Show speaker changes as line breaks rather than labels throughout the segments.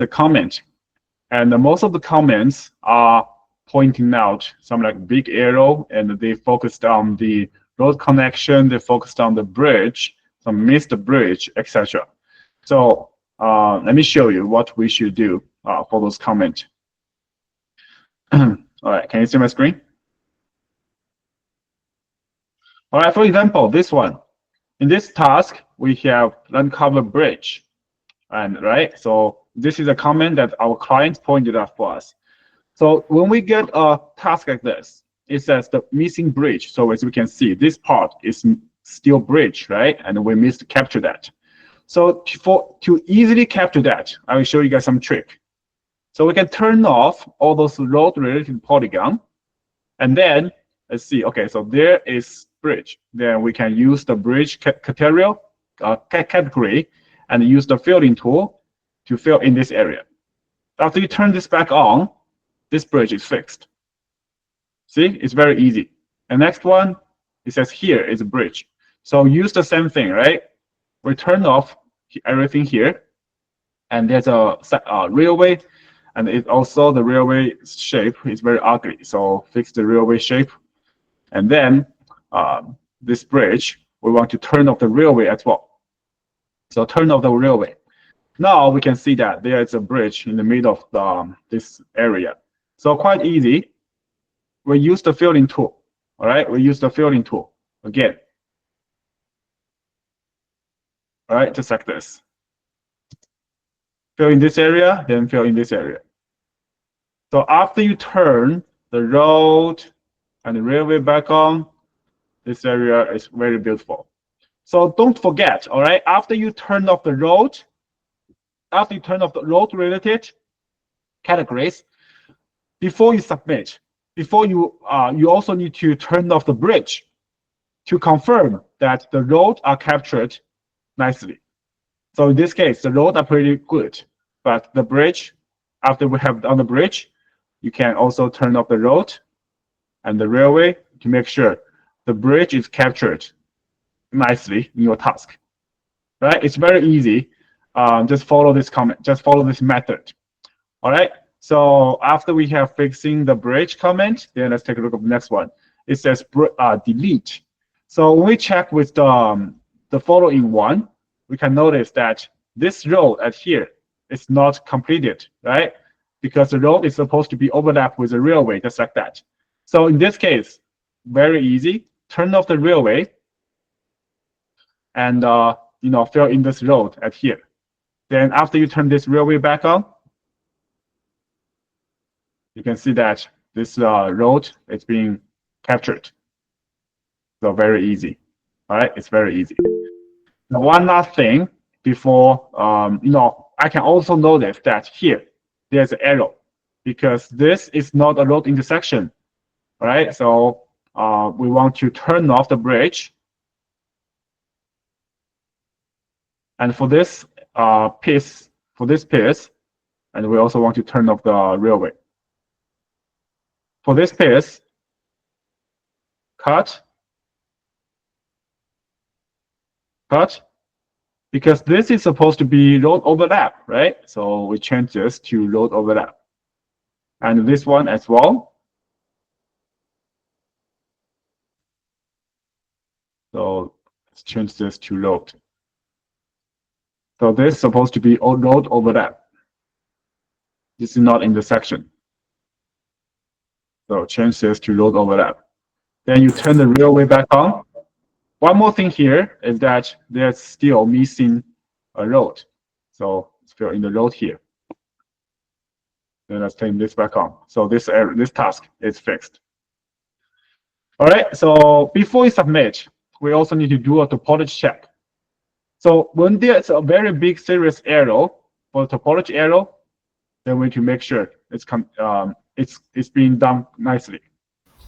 the comment, and most of the comments are pointing out some like big arrow, and they focused on the road connection, they focused on the bridge, some missed bridge, etc. So let me show you what we should do for those comments. All right, can you see my screen? All right, for example, this one. In this task, we have uncover bridge, and right. So this is a comment that our client pointed out for us. So when we get a task like this, it says the missing bridge. So as we can see, this part is still bridge, right? And we missed to capture that. So to easily capture that, I will show you guys some trick. So we can turn off all those road-related polygon, and then let's see. Okay, so there is bridge. Then we can use the bridge category, and use the filling tool to fill in this area. After you turn this back on, this bridge is fixed. See, it's very easy. The next one, it says here is a bridge. So use the same thing, right? We turn off everything here, and there's a railway, and it also the railway shape is very ugly. So fix the railway shape, and then this bridge, we want to turn off the railway as well. So turn off the railway. Now we can see that there is a bridge in the middle of this area. So quite easy. We use the filling tool. All right, we use the filling tool again. All right, just like this. Fill in this area, then fill in this area. So after you turn the road and the railway back on, this area is very beautiful. So don't forget, all right, after you turn off the road, after you turn off the road-related categories, before you submit, before you also need to turn off the bridge to confirm that the roads are captured nicely. So in this case, the roads are pretty good, but the bridge, after we have done the bridge, you can also turn off the road and the railway to make sure the bridge is captured nicely in your task. Right? It's very easy. Just follow this comment. Just follow this method. All right. So after we have fixing the bridge comment, then let's take a look at the next one. It says delete. So when we check with the following one, we can notice that this road at here is not completed, right? Because the road is supposed to be overlapped with the railway, just like that. So in this case, very easy. Turn off the railway and fill in this road at here. Then after you turn this railway back on, you can see that this road is being captured. So very easy. All right, it's very easy. Now, one last thing before, I can also notice that here there's an arrow because this is not a road intersection. All right, so we want to turn off the bridge. And for this piece, and we also want to turn off the railway. For this piece, cut, because this is supposed to be road overlap, right? So we change this to road overlap. And this one as well. So let's change this to road. So this is supposed to be road overlap. This is not intersection. So change this to road overlap. Then you turn the railway back on. One more thing here is that there's still missing a road. So let's fill in the road here. Then let's turn this back on. So this task is fixed. All right, so before we submit, we also need to do a topology check. So when there's a very big serious error for the topology error, then we need to make sure it's being done nicely.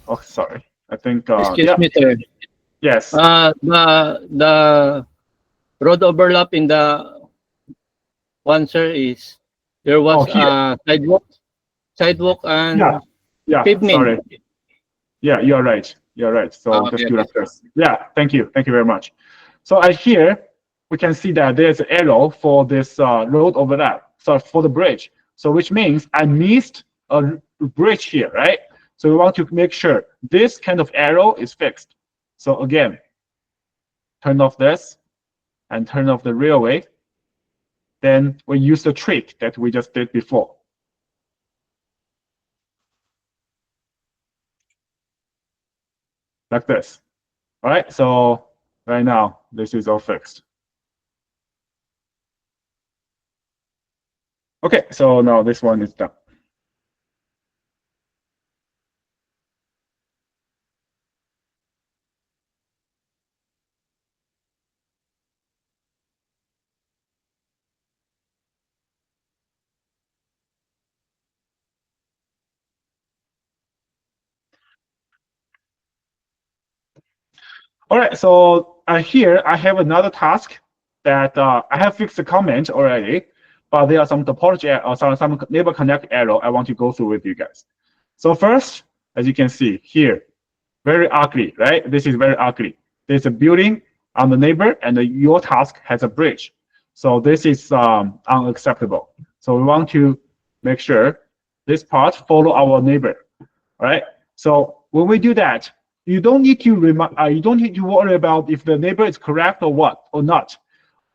Oh, sorry. I think.
Excuse me, sir.
Yes.
The road overlap in the one, sir, is there was sidewalk and pavement.
Sorry. Yeah, you're right. You're right. So
Okay,
just do that first. Yeah, thank you. Thank you very much. So here we can see that there's an error for this road overlap. So for the bridge. So which means I missed a bridge here, right? So we want to make sure this kind of arrow is fixed. So again, turn off this and turn off the railway. Then we use the trick that we just did before. Like this. All right, so right now, this is all fixed. Okay, so now this one is done. All right, so here I have another task that I have fixed the comment already, but there are some topology or some neighbor connect error I want to go through with you guys. So first, as you can see here, very ugly, right? This is very ugly. There's a building on the neighbor, and your task has a bridge. So this is unacceptable. So we want to make sure this part follow our neighbor, all right? So when we do that, you don't need to worry about if the neighbor is correct or what or not.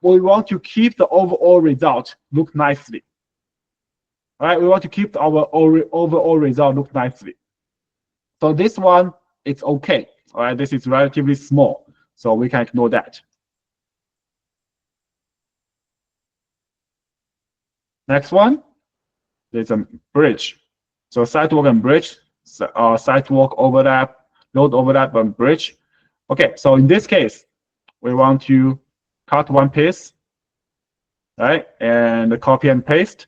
We want to keep the overall result look nicely. All right, we want to keep our overall result look nicely. So this one, it's okay. All right, this is relatively small, so we can ignore that. Next one, there's a bridge. So sidewalk and bridge, sidewalk overlap, load overlap and bridge. Okay, so in this case, we want to cut one piece, right? And copy and paste,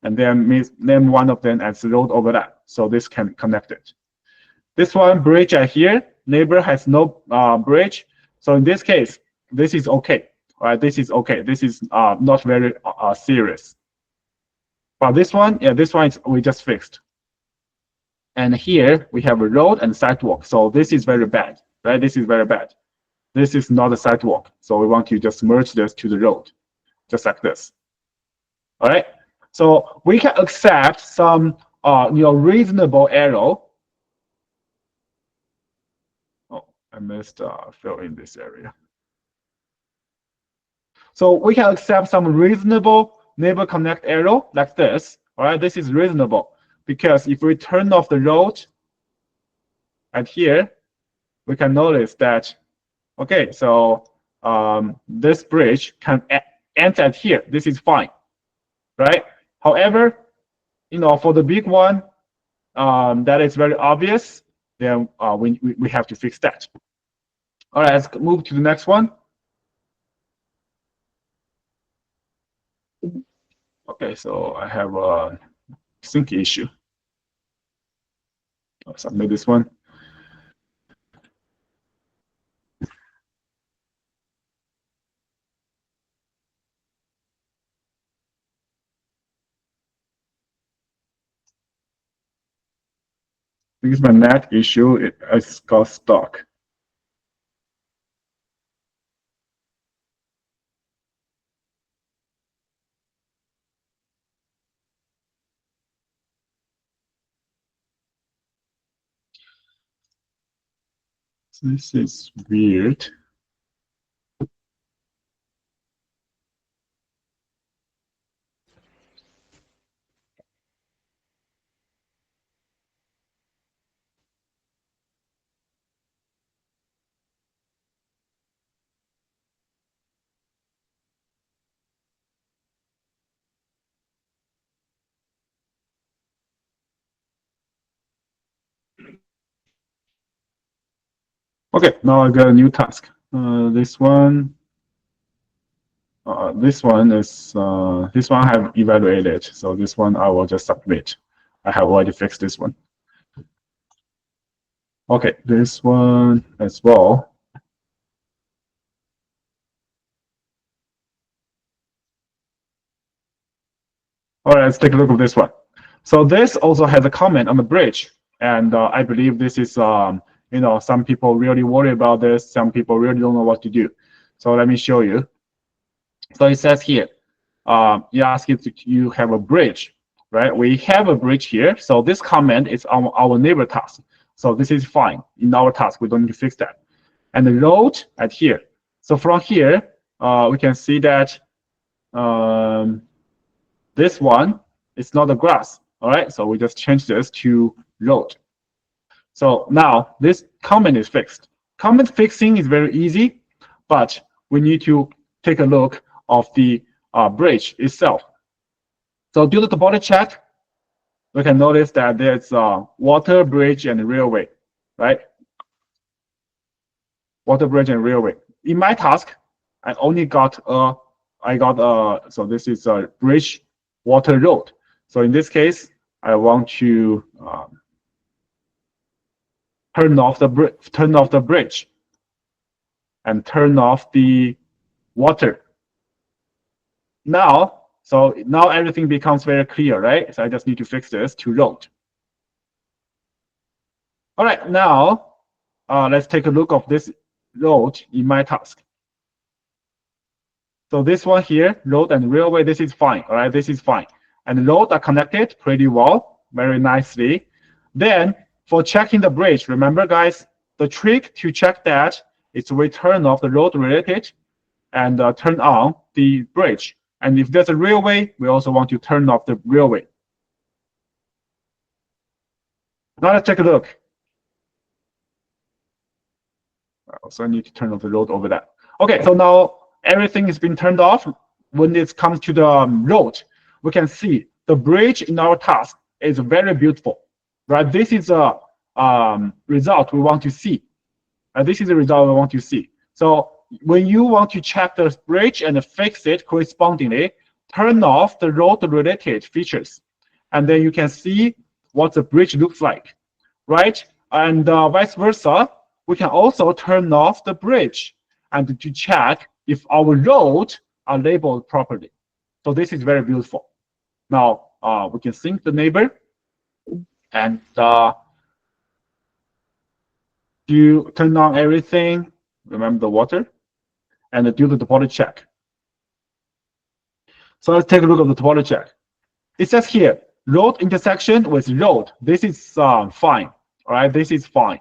and then name one of them as load overlap. So this can connect it. This one bridge right here, neighbor has no bridge. So in this case, this is okay. All right, this is okay. This is not very serious. But this one, yeah, this one we just fixed. And here we have a road and sidewalk. So this is very bad, right? This is very bad. This is not a sidewalk. So we want to just merge this to the road, just like this. All right. So we can accept some reasonable error. Oh, I missed fill in this area. So we can accept some reasonable neighbor connect error like this. All right, this is reasonable because if we turn off the road and here, we can notice that, okay, so this bridge can end at here. This is fine, right? However, for the big one, that is very obvious. Then we have to fix that. All right, let's move to the next one. Okay, so I have a sync issue. I'll submit this one. This is my net issue. It's got stuck. This is weird. Okay, now I got a new task. This one is this one I have evaluated. So this one I will just submit. I have already fixed this one. Okay, this one as well. All right, let's take a look at this one. So this also has a comment on the bridge, and I believe this is some people really worry about this. Some people really don't know what to do. So let me show you. So it says here, you ask if you have a bridge, right? We have a bridge here. So this comment is on our neighbor task. So this is fine in our task. We don't need to fix that. And the road at here. So from here, we can see that this one is not a grass. All right. So we just change this to road. So now this comment is fixed. Comment fixing is very easy, but we need to take a look of the bridge itself. So due to the topology check, we can notice that there's water, bridge, and railway, right? Water, bridge, and railway. In my task, I only got so this is a bridge, water, road. So in this case, I want to turn off the bridge and turn off the water. Now everything becomes very clear, right? So I just need to fix this to road. All right, now let's take a look of this road in my task. So this one here, road and railway, this is fine, all right? This is fine. And road are connected pretty well, very nicely. Then for checking the bridge, remember guys, the trick to check that is we turn off the road related and turn on the bridge. And if there's a railway, we also want to turn off the railway. Now let's take a look. So I need to turn off the road over that. Okay, so now everything has been turned off. When it comes to the road, we can see the bridge in our task is very beautiful, right? This is a result we want to see. This is the result we want to see. So when you want to check the bridge and fix it correspondingly, turn off the road-related features, and then you can see what the bridge looks like, right? And vice versa, we can also turn off the bridge and to check if our road are labeled properly. So this is very beautiful. Now we can sync the neighbor and do turn on everything. Remember the water. And do the topology check. So let's take a look at the topology check. It says here, road intersection with road. This is fine. All right, this is fine.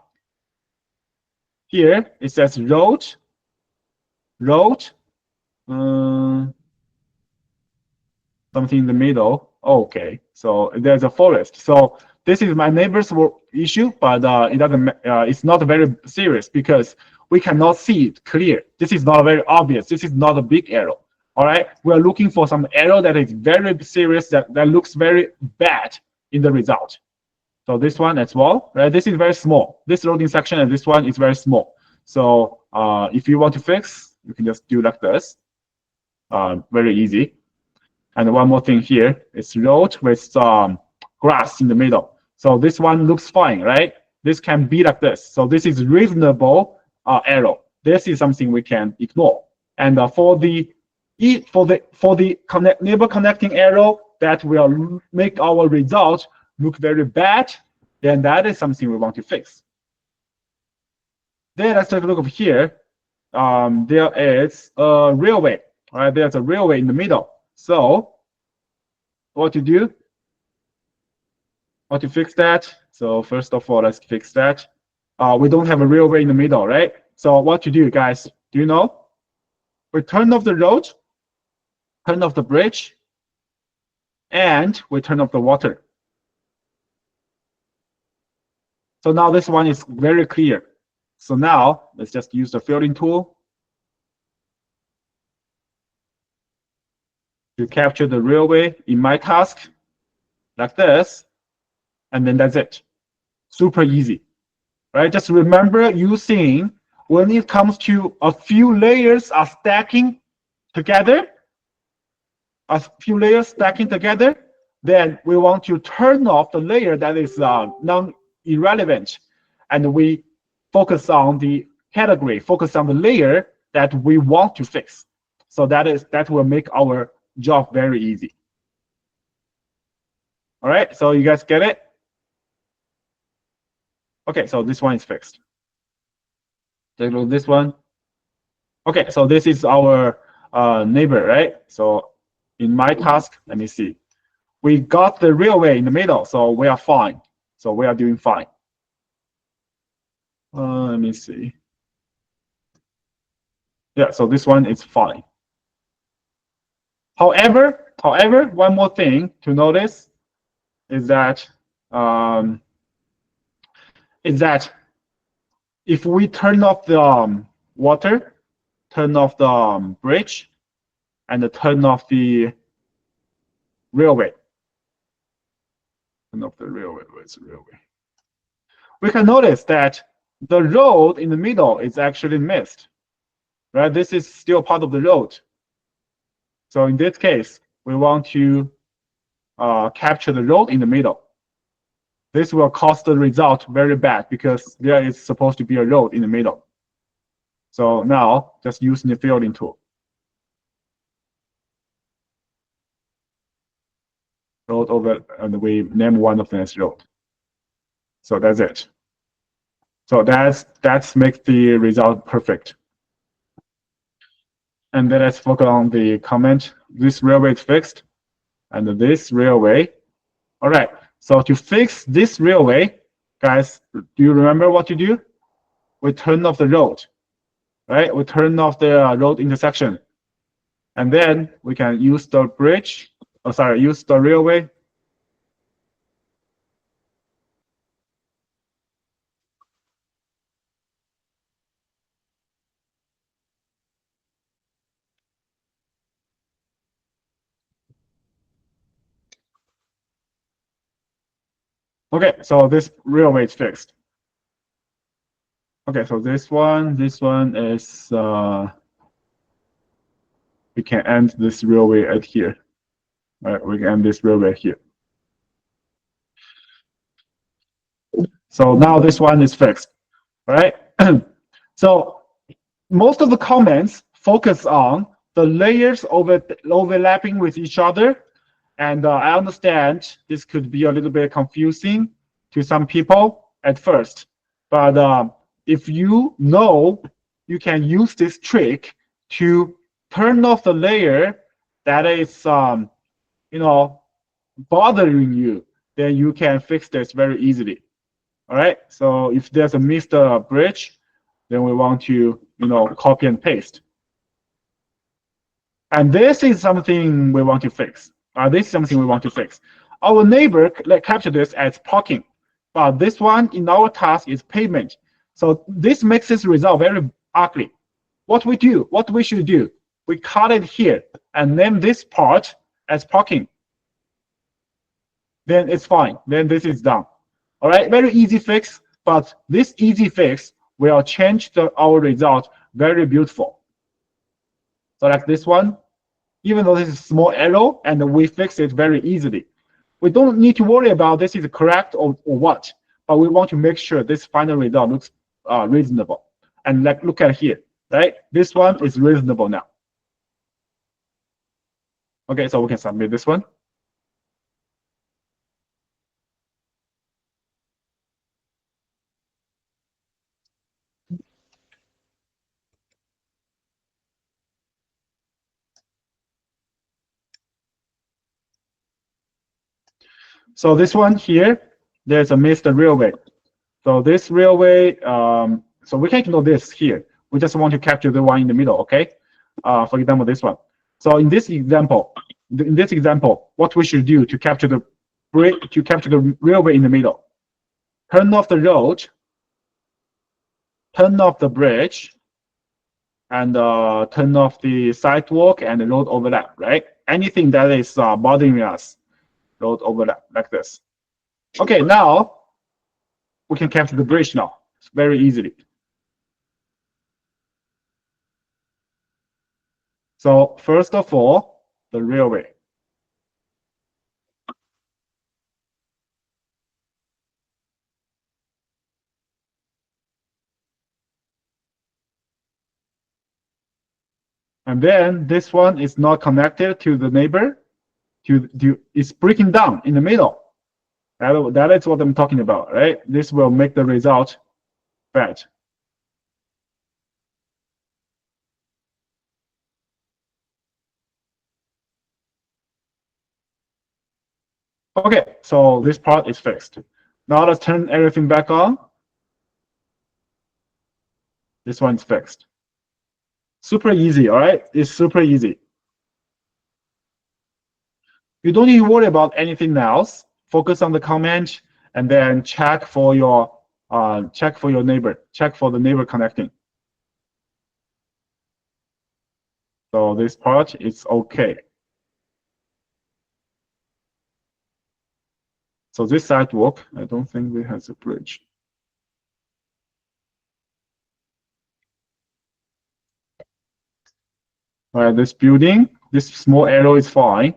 Here it says road, something in the middle. Okay, so there's a forest. So this is my neighbor's issue, but it doesn't. It's not very serious because we cannot see it clear. This is not very obvious. This is not a big error. All right, we are looking for some error that is very serious, that looks very bad in the result. So this one as well, right? This is very small. This road section and this one is very small. So if you want to fix, you can just do like this. Very easy. And one more thing here is road with grass in the middle. So this one looks fine, right? This can be like this. So this is reasonable error. This is something we can ignore. And for the neighbor connecting error that will make our result look very bad, then that is something we want to fix. Then let's take a look over here. There is a railway. All right, there's a railway in the middle. So what to do? How to fix that? So first of all, let's fix that. We don't have a railway in the middle, right? So what to do, guys? Do you know? We turn off the road, turn off the bridge, and we turn off the water. So now this one is very clear. So now let's just use the filtering tool to capture the railway in my task like this, and then that's it. Super easy, right? Just remember using when it comes to a few layers are stacking together, then we want to turn off the layer that is non-irrelevant, and we focus on the category, focus on the layer that we want to fix. So that will make our job very easy. All right, so you guys get it? Okay, so this one is fixed. Take a look at this one. Okay, so this is our neighbor, right? So in my task, let me see. We got the railway in the middle, so we are fine. So we are doing fine. Let me see. Yeah, so this one is fine. However, one more thing to notice is that if we turn off the water, turn off the bridge, and turn off the railway, where's the railway? We can notice that the road in the middle is actually missed, right? This is still part of the road. So in this case, we want to capture the road in the middle. This will cause the result very bad because there is supposed to be a road in the middle. So now just using the filling tool. Road over, and we name one of them as road. So that's it. So that's makes the result perfect. And then let's focus on the comment. This railway is fixed, and this railway. All right. So to fix this railway, guys, do you remember what to do? We turn off the road, right? We turn off the road intersection, and then we can use the bridge. Oh, sorry, use the railway. Okay, so this railway is fixed. Okay, so this one is we can end this railway at here. All right, we can end this railway here. So now this one is fixed, all right? So most of the comments focus on the layers overlapping with each other. And I understand this could be a little bit confusing to some people at first. But if you know, you can use this trick to turn off the layer that is, bothering you, then you can fix this very easily. All right. So if there's a missed bridge, then we want to, copy and paste. And this is something we want to fix. This is something we want to fix. Our neighbor capture this as parking, but this one in our task is pavement. So this makes this result very ugly. What we should do, we cut it here and name this part as parking. Then it's fine. Then this is done. All right, very easy fix, but this easy fix will change our result very beautiful. So like this one, even though this is a small error and we fix it very easily. We don't need to worry about this is correct or what, but we want to make sure this final result looks reasonable. And look at here, right? This one is reasonable now. Okay, so we can submit this one. So this one here, there's a missed railway. So this railway, so we can ignore this here. We just want to capture the one in the middle, okay? For example, this one. So in this example, what we should do to capture the railway in the middle, turn off the road, turn off the bridge, and turn off the sidewalk and the road overlap, right? Anything that is bothering us, road overlap, like this. Okay, now we can capture the bridge now, very easily. So first of all, the railway. And then this one is not connected to the neighbor. It's breaking down in the middle. That is what I'm talking about, right? This will make the result bad. Okay, so this part is fixed. Now let's turn everything back on. This one's fixed. Super easy, all right? It's super easy. You don't need to worry about anything else. Focus on the comment and then check for your neighbor. Check for the neighbor connecting. So this part is okay. So this sidewalk, I don't think we have a bridge. All right, this building, this small arrow is fine.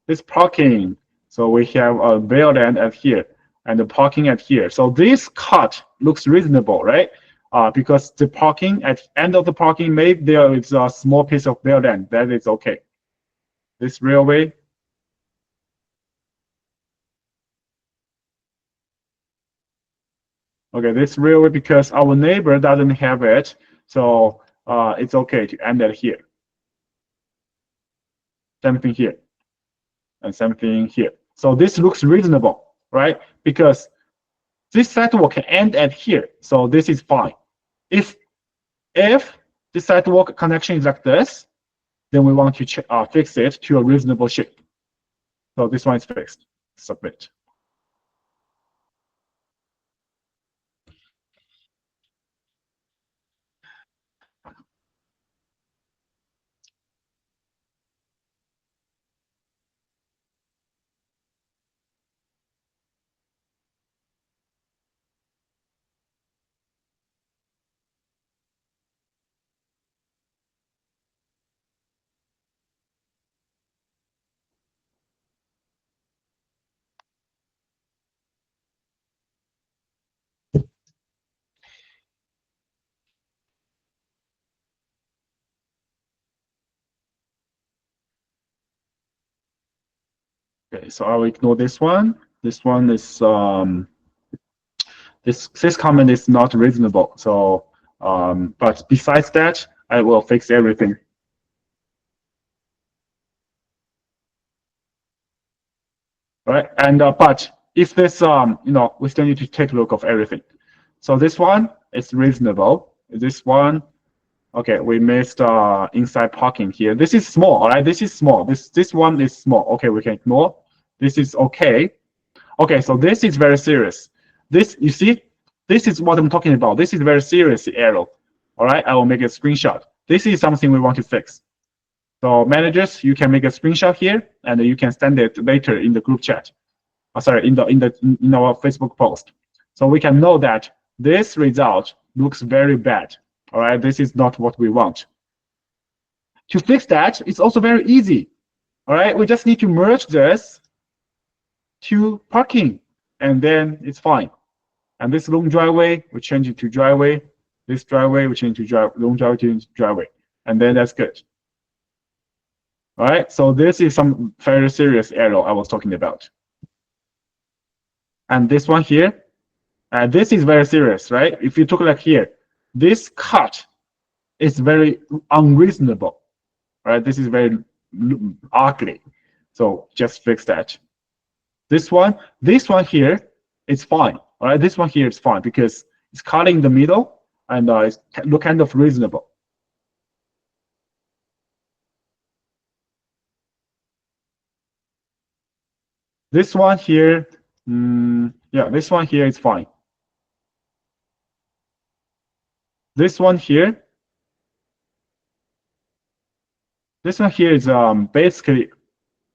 This parking, so we have a bailout at here and the parking at here. So this cut looks reasonable, right? Because the parking at the end of the parking, maybe there is a small piece of bailout, that is okay. This railway. Okay, this railway, because our neighbor doesn't have it, so it's okay to end it here. Same thing here, and same thing here. So this looks reasonable, right? Because this sidewalk can end at here, so this is fine. If the sidewalk connection is like this, then we want to fix it to a reasonable shape. So this one is fixed. Submit. Okay, so I will ignore this one. This one is this comment is not reasonable. So but besides that, I will fix everything. Right, and but if this we still need to take a look of everything. So this one is reasonable. This one, okay, we missed inside parking here. This is small, all right. This is small. This one is small. Okay, we can ignore. This is okay. Okay, so this is very serious. This, you see, this is what I'm talking about. This is very serious error. All right, I will make a screenshot. This is something we want to fix. So managers, you can make a screenshot here, and you can send it later in the group chat. Sorry, in our Facebook post. So we can know that this result looks very bad. All right, this is not what we want. To fix that, it's also very easy. All right, we just need to merge this to parking, and then it's fine. And this long driveway, we change it to driveway. This driveway, we change to long driveway to driveway, and then that's good. All right, so this is some very serious error I was talking about. And this one here, this is very serious, right? If you took like here, this cut is very unreasonable, right? This is very ugly. So just fix that. This one here is fine. All right, this one here is fine because it's cutting in the middle and it's look kind of reasonable. This one here, yeah, this one here is fine. This one here is basically,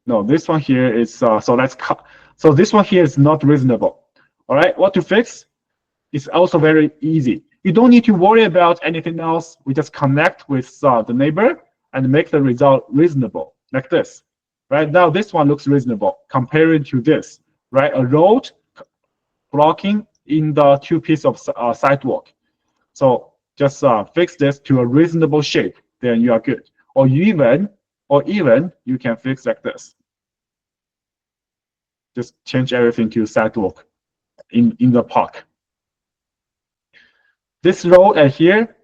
no, this one here is so let's cut. So this one here is not reasonable. All right, what to fix is also very easy. You don't need to worry about anything else. We just connect with the neighbor and make the result reasonable, like this. Right now, this one looks reasonable compared to this. Right, a road blocking in the two pieces of sidewalk. So just fix this to a reasonable shape, then you are good. Or even you can fix like this. Just change everything to sidewalk in the park. This road at here,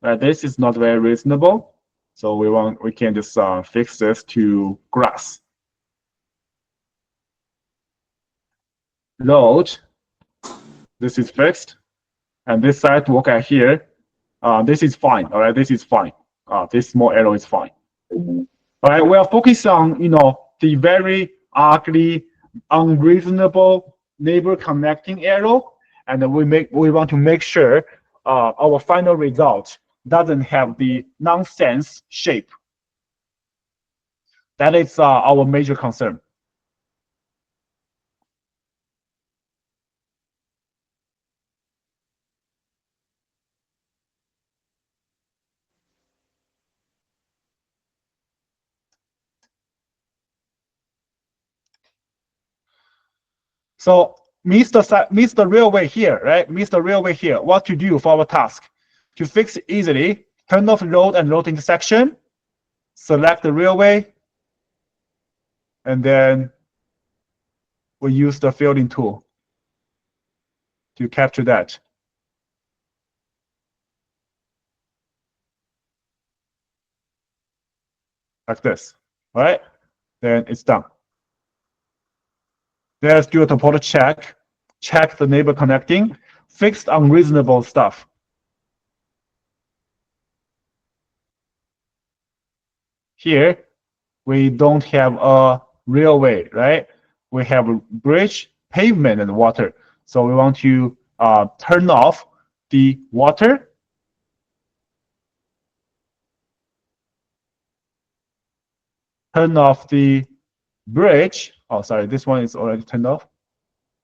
this is not very reasonable. So we can just fix this to grass. load. This is fixed, and this sidewalk at here, this is fine. All right, this is fine. This small arrow is fine. All right, we are focused on the very ugly, unreasonable neighbor connecting arrow, and we want to make sure our final result doesn't have the nonsense shape. That is our major concern. So Mr. Railway here, right? Mr. Railway here, what to do for our task? To fix it easily, turn off road and road intersection, select the railway, and then we use the filling tool to capture that. Like this, all right? Then it's done. Let's do a topology check. Check the neighbor connecting, fixed unreasonable stuff. Here, we don't have a railway, right? We have a bridge, pavement, and water. So we want to turn off the water. Turn off the bridge. Oh, sorry, this one is already turned off.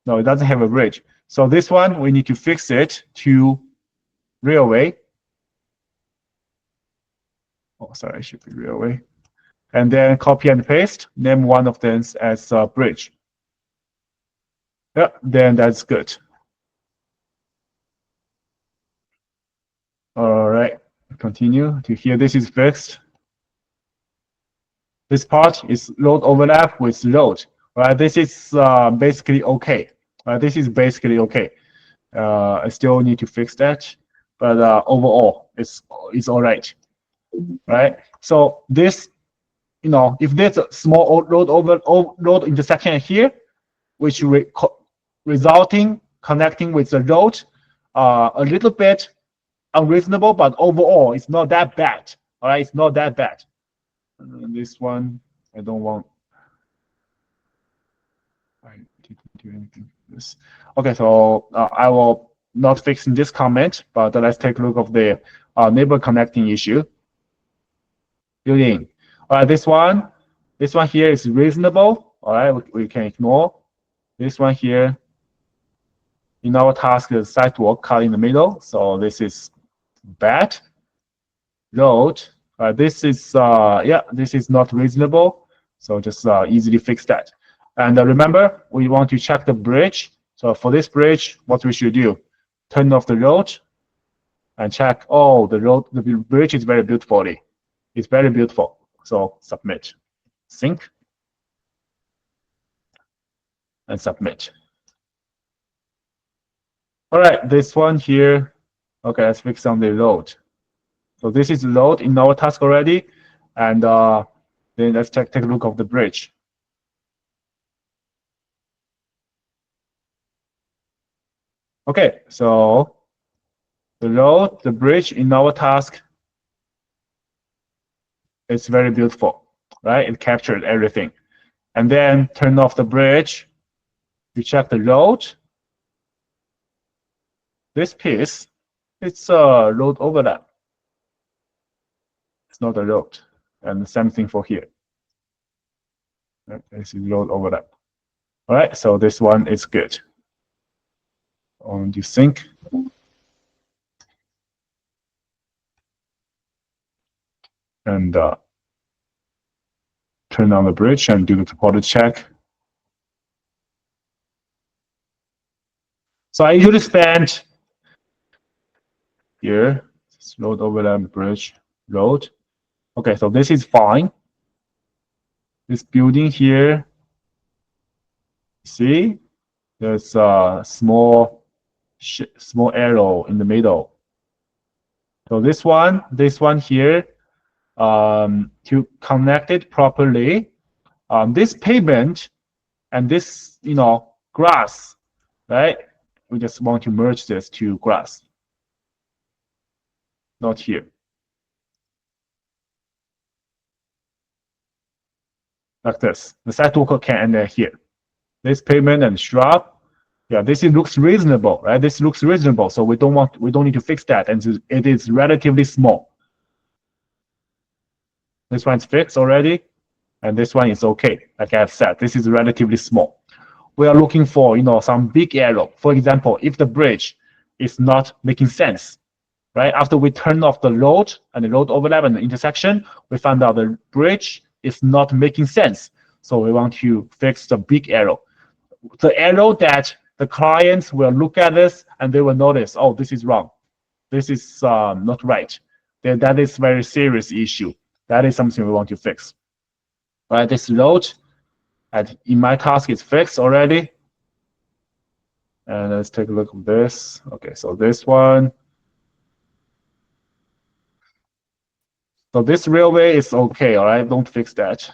No, it doesn't have a bridge. So this one, we need to fix it to railway. Oh, sorry, it should be railway. And then copy and paste, name one of them as a bridge. Yeah, then that's good. All right, continue to here. This is fixed. This part is load overlap with load. Right, this is basically okay. This is basically okay. I still need to fix that, but overall, it's all right. Right. So this, if there's a small load intersection here, which resulting connecting with the road, a little bit unreasonable, but overall, it's not that bad. All right, it's not that bad. This one, I don't want. I didn't do anything with this. Okay, so I will not fix in this comment, but let's take a look of the neighbor connecting issue. Building. All right, this one here is reasonable. All right, we can ignore. This one here, in our task, is sidewalk cut in the middle, so this is bad. Road. This is this is not reasonable, so just easily fix that. And remember, we want to check the bridge. So for this bridge, what we should do, turn off the road and check. Oh, the bridge is very beautifully. It's very beautiful. So submit, sync, and submit. All right, this one here. Okay, let's fix on the load. So this is load in our task already, and then let's take a look of the bridge. Okay, so the bridge in our task is very beautiful, right? It captured everything. And then turn off the bridge. You check the load. This piece, it's a load overlap. It's not a load. And the same thing for here. This is load overlap. All right, so this one is good. On the sync. And turn on the bridge and do the topology check. So I usually spend here, load overlap bridge, load. Okay, so this is fine. This building here, see, there's a small arrow in the middle. So this one here, to connect it properly, this pavement and this grass right? We just want to merge this to grass. Not here. Like this. The sidewalk can end here. This pavement and shrub, yeah, this looks reasonable, right? This looks reasonable, so we don't need to fix that, and it is relatively small. This one's fixed already, and this one is okay. Like I've said, this is relatively small. We are looking for, some big arrow. For example, if the bridge is not making sense, right? After we turn off the road and the road overlap and the intersection, we found out the bridge is not making sense. So we want to fix the big arrow. The arrow that the clients will look at this and they will notice, oh, this is wrong. This is not right. That is very serious issue. That is something we want to fix. Right, this road in my task is fixed already. And let's take a look at this. Okay, so this one. So this railway is okay, all right? Don't fix that.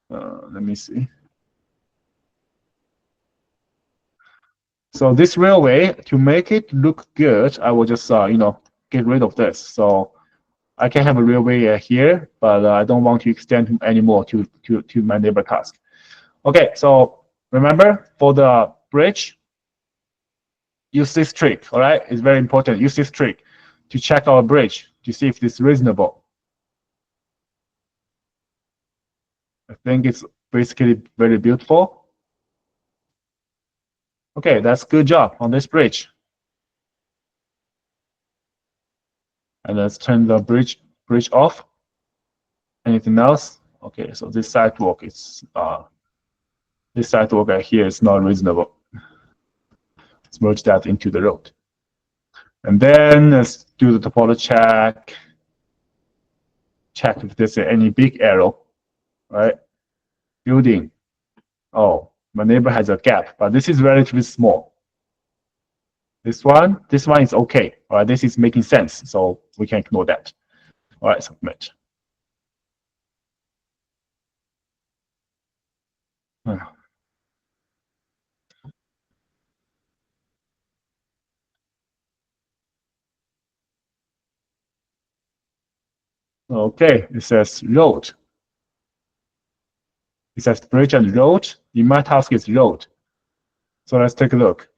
Let me see. So this railway, to make it look good, I will just, get rid of this. So I can have a railway here, but I don't want to extend anymore to my neighbor task. Okay, so remember, for the bridge, use this trick, all right? It's very important. Use this trick to check our bridge to see if it's reasonable. I think it's basically very beautiful. Okay, that's good job on this bridge. And let's turn the bridge off. Anything else? Okay, so this sidewalk is right here is not reasonable. Let's merge that into the road. And then let's do the topology check. Check if there's any big arrow, right? Building. Oh, my neighbor has a gap, but this is relatively small. This one is okay. All right, this is making sense, so we can ignore that. All right, submit. Okay, it says road. It says bridge and road. In my task is road. So let's take a look.